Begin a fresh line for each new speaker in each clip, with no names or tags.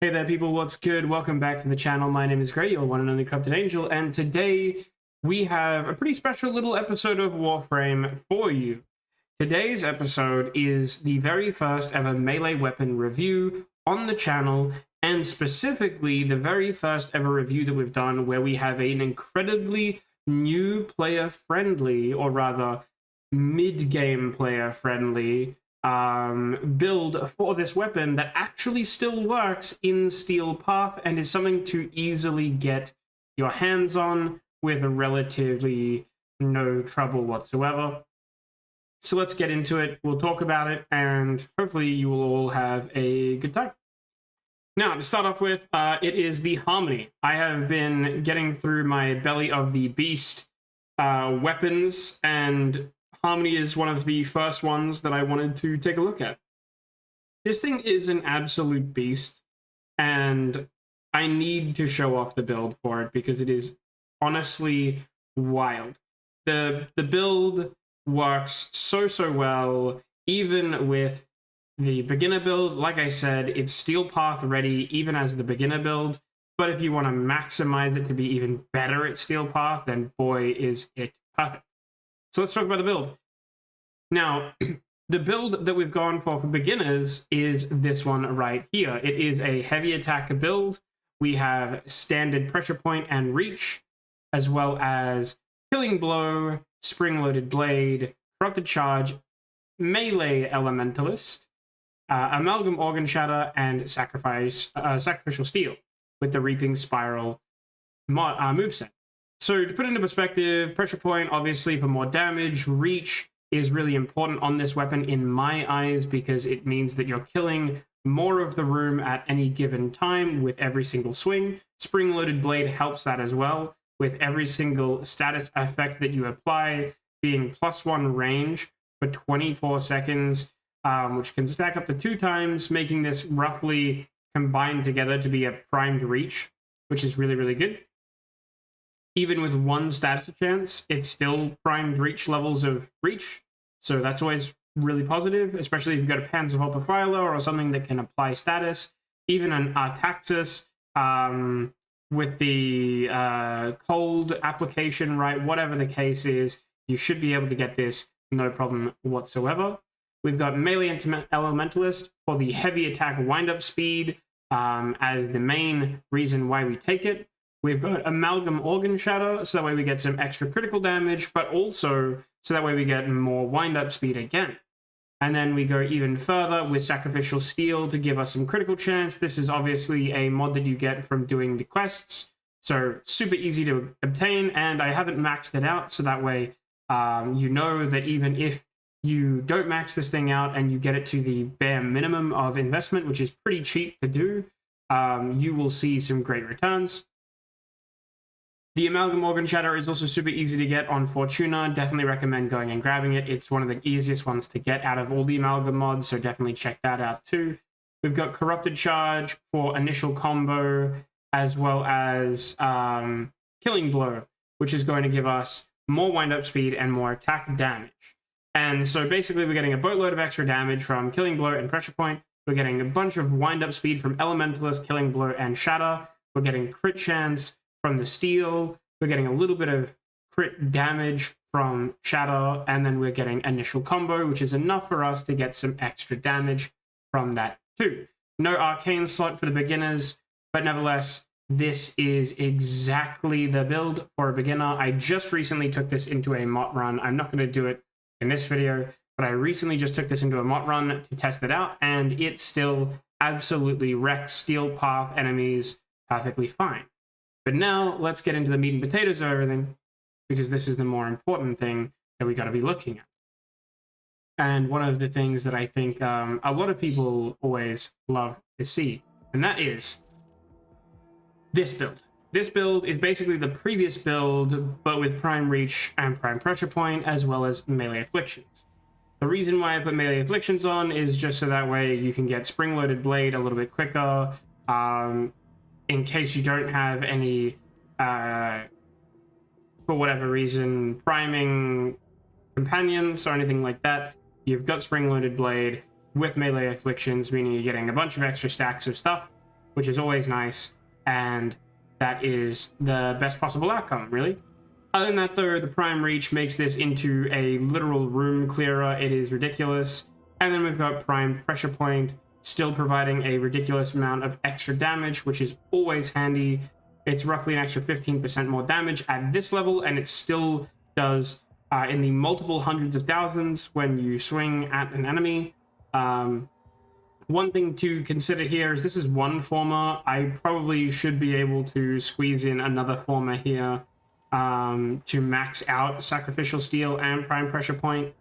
Hey there people, what's good? Welcome back to the channel. My name is Gray, your one and only Corrupted Angel, and today we have a pretty special little episode of Warframe for you. Today's episode is the very first ever melee weapon review on the channel, and specifically the very first ever review that we've done where we have an incredibly new player-friendly, or rather mid-game player-friendly build for this weapon that actually still works in Steel Path and is something to easily get your hands on with relatively no trouble whatsoever. So let's get into it, we'll talk about it, and hopefully you will all have a good time. Now, to start off with, it is the Harmony. I have been getting through my Belly of the Beast weapons, and Harmony is one of the first ones that I wanted to take a look at. This thing is an absolute beast, and I need to show off the build for it because it is honestly wild. The build works so well, even with the beginner build. Like I said, it's Steel Path ready even as the beginner build, but if you want to maximize it to be even better at Steel Path, then boy is it perfect. So let's talk about the build. Now, the build that we've gone for beginners is this one right here. It is a heavy attack build. We have standard pressure point and reach, as well as killing blow, spring-loaded blade, corrupted charge, melee elementalist, amalgam organ shatter, and sacrificial steel with the reaping spiral moveset. So to put into perspective, pressure point, obviously for more damage. Reach is really important on this weapon in my eyes because it means that you're killing more of the room at any given time with every single swing. Spring-loaded blade helps that as well, with every single status effect that you apply being +1 range for 24 seconds, which can stack up to 2 times, making this roughly combined together to be a primed reach, which is really good. Even with 1 status chance, it's still primed reach levels of reach. So that's always really positive, especially if you've got a Panzerhaupt Profiler or something that can apply status. Even an Artaxis with the cold application, right? Whatever the case is, you should be able to get this no problem whatsoever. We've got Melee Elementalist for the heavy attack wind-up speed as the main reason why we take it. We've got Amalgam Organ Shatter, so that way we get some extra critical damage, but also so that way we get more wind-up speed again. And then we go even further with Sacrificial Steel to give us some critical chance. This is obviously a mod that you get from doing the quests, so super easy to obtain, and I haven't maxed it out, so that way you know that even if you don't max this thing out and you get it to the bare minimum of investment, which is pretty cheap to do, you will see some great returns. The Amalgam Organ Shatter is also super easy to get on Fortuna. Definitely recommend going and grabbing it. It's one of the easiest ones to get out of all the Amalgam mods, so definitely check that out too. We've got Corrupted Charge for initial combo, as well as Killing Blow, which is going to give us more wind-up speed and more attack damage. And so basically we're getting a boatload of extra damage from Killing Blow and Pressure Point. We're getting a bunch of wind-up speed from Elementalist, Killing Blow, and Shatter. We're getting crit chance from the steel, we're getting a little bit of crit damage from Shatter, and then we're getting initial combo, which is enough for us to get some extra damage from that too. No arcane slot for the beginners, but nevertheless, this is exactly the build for a beginner. I just recently took this into a MOT run. I'm not going to do it in this video, but I recently just took this into a MOT run to test it out, and it still absolutely wrecks Steel Path enemies perfectly fine. But now, let's get into the meat and potatoes of everything, because this is the more important thing that we got to be looking at. And one of the things that I think a lot of people always love to see, and that is this build. This build is basically the previous build, but with Prime Reach and Prime Pressure Point, as well as Melee Afflictions. The reason why I put Melee Afflictions on is just so that way you can get Spring-Loaded Blade a little bit quicker, in case you don't have any, for whatever reason, priming companions or anything like that. You've got Spring-Loaded Blade with Melee Afflictions, meaning you're getting a bunch of extra stacks of stuff. which is always nice, and that is the best possible outcome, really. Other than that, though, the Prime Reach makes this into a literal room clearer. It is ridiculous. And then we've got Prime Pressure Point, still providing a ridiculous amount of extra damage, which is always handy. It's roughly an extra 15% more damage at this level, and it still does in the multiple hundreds of thousands when you swing at an enemy. One thing to consider here is this is one former. I probably should be able to squeeze in another former here to max out Sacrificial Steel and Prime Pressure Point,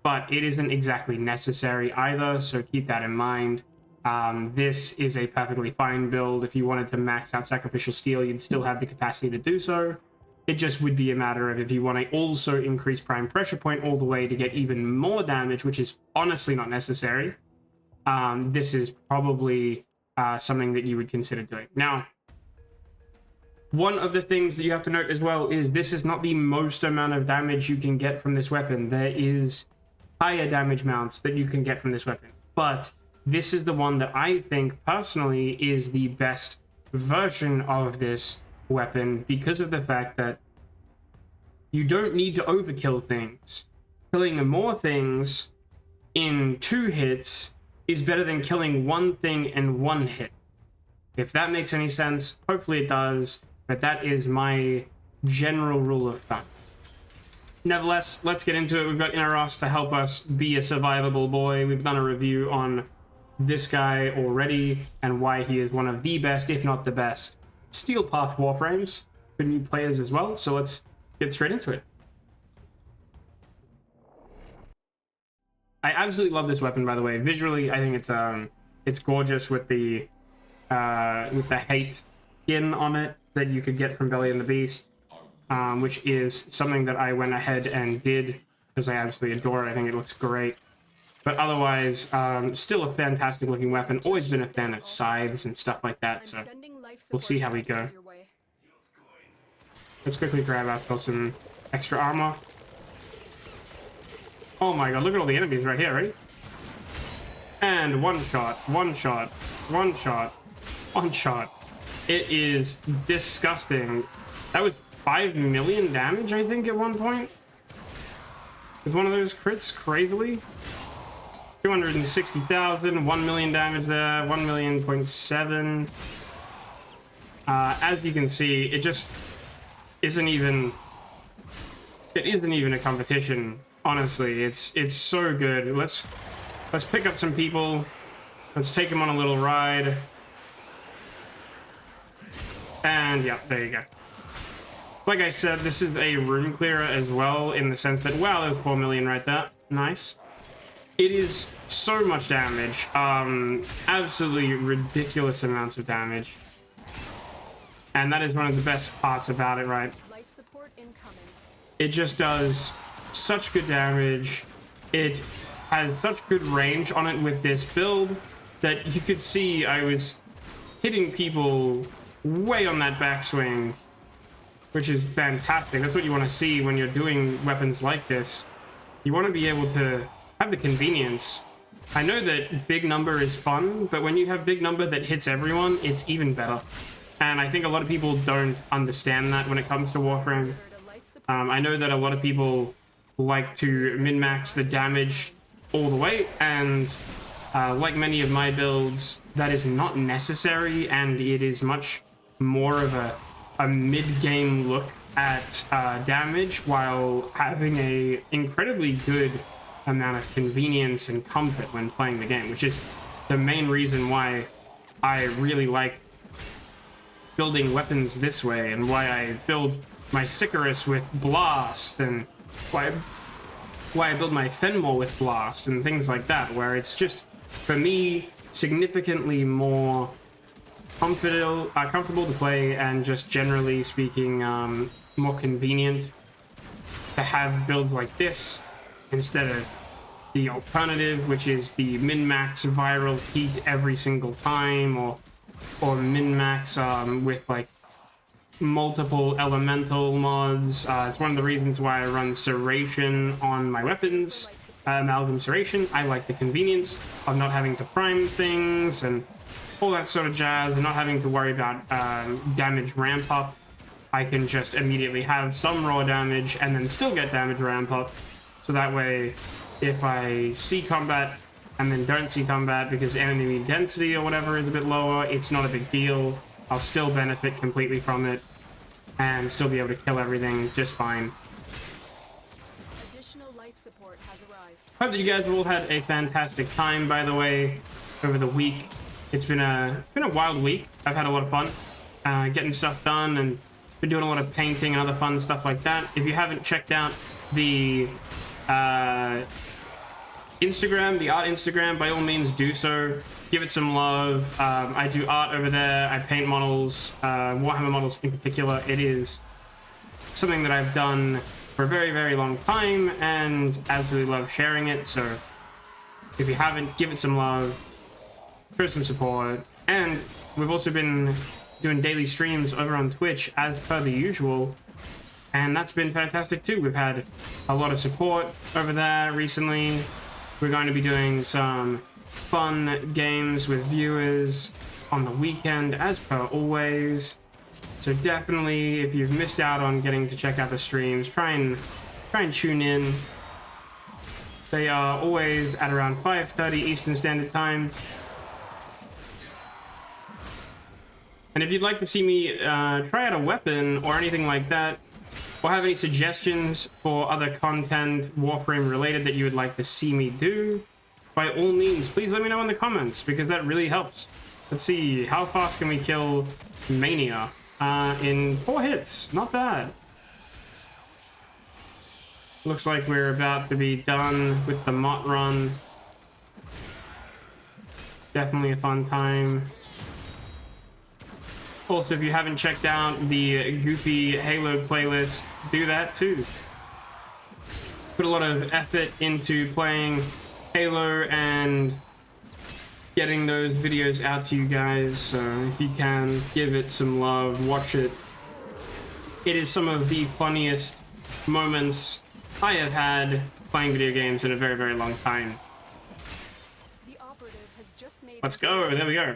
but it isn't exactly necessary either, so keep that in mind. This is a perfectly fine build. If you wanted to max out Sacrificial Steel, you'd still have the capacity to do so. It just would be a matter of if you want to also increase Prime Pressure Point all the way to get even more damage, which is honestly not necessary. This is probably something that you would consider doing. Now, one of the things that you have to note as well is this is not the most amount of damage you can get from this weapon. There is higher damage mounts that you can get from this weapon, but this is the one that I think personally is the best version of this weapon because of the fact that you don't need to overkill things. Killing more things in 2 hits is better than killing one thing in 1 hit. If that makes any sense, hopefully it does. But that is my general rule of thumb. Nevertheless, let's get into it. We've got Inaros to help us be a survivable boy. We've done a review on this guy already and why he is one of the best, if not the best, Steel Path Warframes for new players as well. So let's get straight into it. I absolutely love this weapon, by the way. Visually, I think it's gorgeous with the hate skin on it that you could get from Belly and the Beast, which is something that I went ahead and did because I absolutely adore it. I think it looks great. But otherwise, still a fantastic looking weapon. Always been a fan of scythes and stuff like that, so we'll see how we go. Let's quickly grab ourselves some extra armor. Oh my god, look at all the enemies right here, right? And one shot, one shot, one shot, one shot. It is disgusting. That was 5 million damage, I think, at one point. It's one of those crits, crazily. 260,000, 1 million damage there, 1,000,000.7. As you can see, it just isn't even... It isn't even a competition, honestly. It's so good. Let's pick up some people. Let's take them on a little ride. And yeah, there you go. Like I said, this is a room clearer as well, in the sense that, wow, there's 4 million right there. Nice. It is so much damage. Absolutely ridiculous amounts of damage. And that is one of the best parts about it, right? Life support incoming. It just does such good damage. It has such good range on it with this build that you could see I was hitting people way on that backswing, which is fantastic. That's what you want to see when you're doing weapons like this. You want to be able to have the convenience. I know that big number is fun, but when you have big number that hits everyone, it's even better. And I think a lot of people don't understand that when it comes to Warframe. I know that a lot of people like to min-max the damage all the way, and like many of my builds, that is not necessary, and it is much more of a mid-game look at damage while having a incredibly good amount of convenience and comfort when playing the game, which is the main reason why I really like building weapons this way, and why I build my Sicarus with Blast, and why I build my Fenmore with Blast, and things like that, where it's just, for me, significantly more comfortable to play, and just generally speaking, more convenient to have builds like this instead of the alternative, which is the min-max viral heat every single time, or min-max with like multiple elemental mods. It's one of the reasons why I run Serration on my weapons. Amalgam Serration. I like the convenience of not having to prime things and all that sort of jazz, and not having to worry about damage ramp up. I can just immediately have some raw damage and then still get damage ramp up. So that way, if I see combat and then don't see combat because enemy density or whatever is a bit lower, it's not a big deal. I'll still benefit completely from it and still be able to kill everything just fine.
Additional life support has arrived.
Hope that you guys have all had a fantastic time, by the way, over the week. It's been a wild week. I've had a lot of fun getting stuff done and been doing a lot of painting and other fun stuff like that. If you haven't checked out the Instagram, the art Instagram, by all means do so. Give it some love. I do art over there. I paint models, Warhammer models in particular. It is something that I've done for a very, very long time and absolutely love sharing it. So if you haven't, give it some love, show some support. And we've also been doing daily streams over on Twitch as per the usual, and that's been fantastic too. We've had a lot of support over there recently. We're going to be doing some fun games with viewers on the weekend as per always. So definitely, if you've missed out on getting to check out the streams, try and tune in. They are always at around 5:30 Eastern Standard Time. And if you'd like to see me try out a weapon or anything like that, or have any suggestions for other content Warframe related that you would like to see me do, by all means, please let me know in the comments, because that really helps. Let's see, how fast can we kill Mania? In 4 hits, not bad. Looks like we're about to be done with the Mott run. Definitely a fun time. Also, if you haven't checked out the Goofy Halo playlist, do that too. Put a lot of effort into playing Halo and getting those videos out to you guys, so if you can, give it some love, watch it. It is some of the funniest moments I have had playing video games in a very, very long time.
The operative has just made
Let's go, there we go.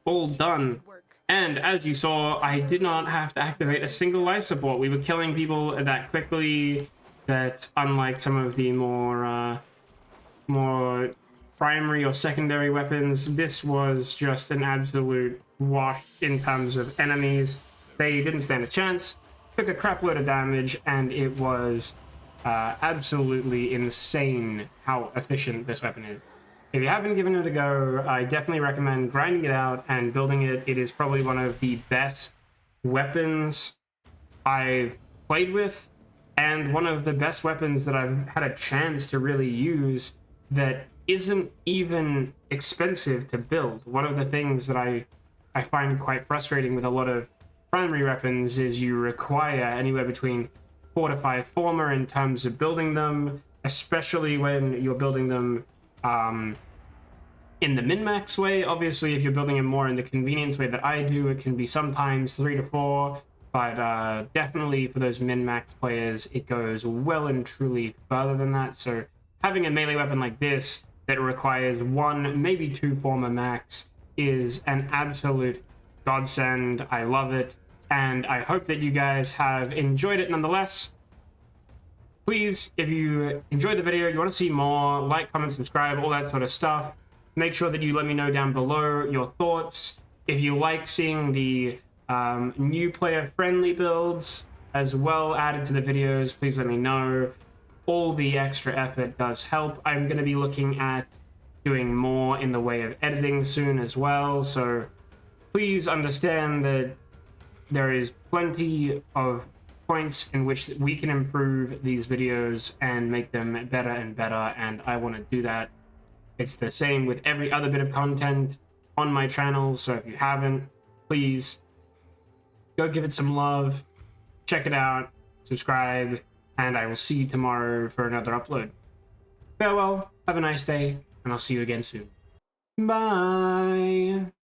All done. And as you saw, I did not have to activate a single life support. We were killing people that quickly, that unlike some of the more primary or secondary weapons, this was just an absolute wash in terms of enemies. They didn't stand a chance, took a crap load of damage, and it was absolutely insane how efficient this weapon is. If you haven't given it a go, I definitely recommend grinding it out and building it. It is probably one of the best weapons I've played with, and one of the best weapons that I've had a chance to really use that isn't even expensive to build. One of the things that I find quite frustrating with a lot of primary weapons is you require anywhere between 4 to 5 former in terms of building them, especially when you're building them in the min-max way. Obviously, if you're building it more in the convenience way that I do, it can be sometimes 3 to 4, but definitely for those min-max players, it goes well and truly further than that. So having a melee weapon like this that requires 1, maybe 2 former max is an absolute godsend. I love it, and I hope that you guys have enjoyed it nonetheless. Please, if you enjoyed the video, you want to see more, like, comment, subscribe, all that sort of stuff. Make sure that you let me know down below your thoughts. If you like seeing the new player-friendly builds as well added to the videos, please let me know. All the extra effort does help. I'm going to be looking at doing more in the way of editing soon as well, so please understand that there is plenty of points in which we can improve these videos and make them better and better, and I want to do that. It's the same with every other bit of content on my channel, so if you haven't, please go give it some love, check it out, subscribe, and I will see you tomorrow for another upload. Farewell, have a nice day, and I'll see you again soon. Bye!